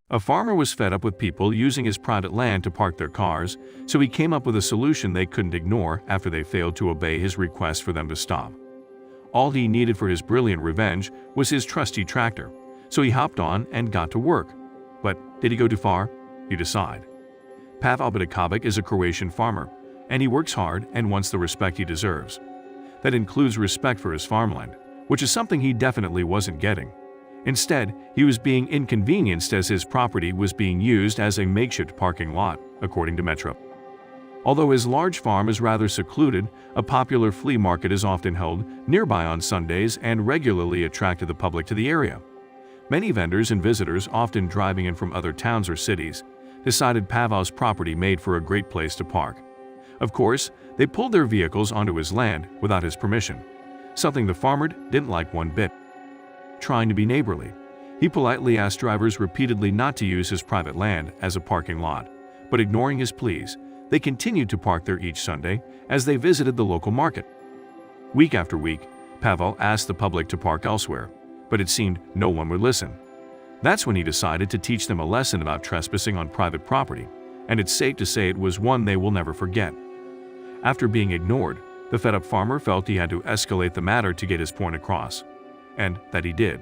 A farmer was fed up with people using his private land to park their cars, so he came up with a solution they couldn't ignore after they failed to obey his request for them to stop. All he needed for his brilliant revenge was his trusty tractor, so he hopped on and got to work. But did he go too far? You decide. Pavel Bidikovic is a Croatian farmer, and he works hard and wants the respect he deserves. That includes respect for his farmland, which is something he definitely wasn't getting. Instead, he was being inconvenienced as his property was being used as a makeshift parking lot, according to Metro. Although his large farm is rather secluded, a popular flea market is often held nearby on Sundays and regularly attracted the public to the area. Many vendors and visitors, often driving in from other towns or cities, decided Pavel's property made for a great place to park. Of course, they pulled their vehicles onto his land without his permission, something the farmer didn't like one bit. Trying to be neighborly, he politely asked drivers repeatedly not to use his private land as a parking lot, but ignoring his pleas, they continued to park there each Sunday as they visited the local market. Week after week, Pavel asked the public to park elsewhere, but it seemed no one would listen. That's when he decided to teach them a lesson about trespassing on private property, and it's safe to say it was one they will never forget. After being ignored, the fed-up farmer felt he had to escalate the matter to get his point across. And that he did.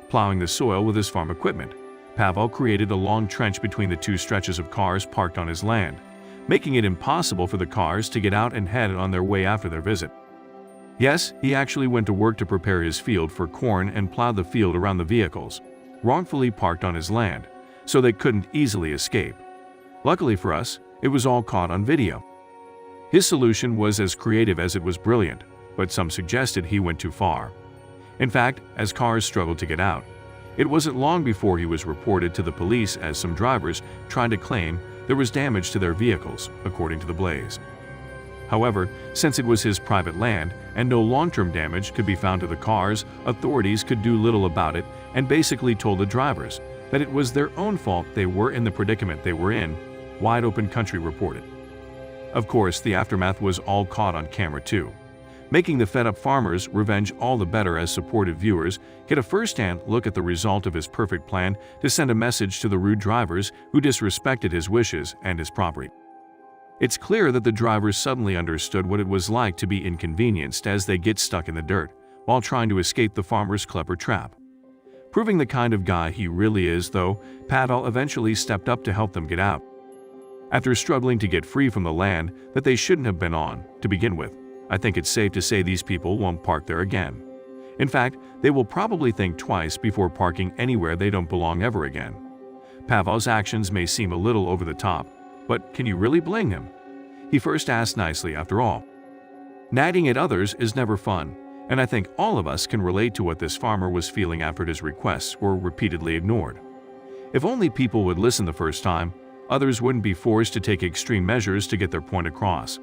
Plowing the soil with his farm equipment, Pavel created a long trench between the two stretches of cars parked on his land, making it impossible for the cars to get out and head on their way after their visit. Yes, he actually went to work to prepare his field for corn and plowed the field around the vehicles, wrongfully parked on his land, so they couldn't easily escape. Luckily for us, it was all caught on video. His solution was as creative as it was brilliant, but some suggested he went too far. In fact, as cars struggled to get out, it wasn't long before he was reported to the police as some drivers tried to claim there was damage to their vehicles, according to the Blaze. However, since it was his private land and no long-term damage could be found to the cars, authorities could do little about it and basically told the drivers that it was their own fault they were in the predicament they were in, Wide Open Country reported. Of course, the aftermath was all caught on camera too, making the fed-up farmer's revenge all the better as supportive viewers get a first-hand look at the result of his perfect plan to send a message to the rude drivers who disrespected his wishes and his property. It's clear that the drivers suddenly understood what it was like to be inconvenienced as they get stuck in the dirt while trying to escape the farmer's clever trap. Proving the kind of guy he really is, though, Pavel eventually stepped up to help them get out. After struggling to get free from the land that they shouldn't have been on to begin with, I think it's safe to say these people won't park there again. In fact, they will probably think twice before parking anywhere they don't belong ever again. Pavel's actions may seem a little over the top, but can you really blame him? He first asked nicely after all. Nagging at others is never fun, and I think all of us can relate to what this farmer was feeling after his requests were repeatedly ignored. If only people would listen the first time, others wouldn't be forced to take extreme measures to get their point across.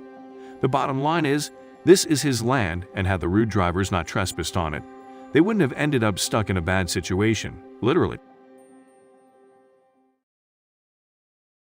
The bottom line is, this is his land, and had the rude drivers not trespassed on it, they wouldn't have ended up stuck in a bad situation, literally.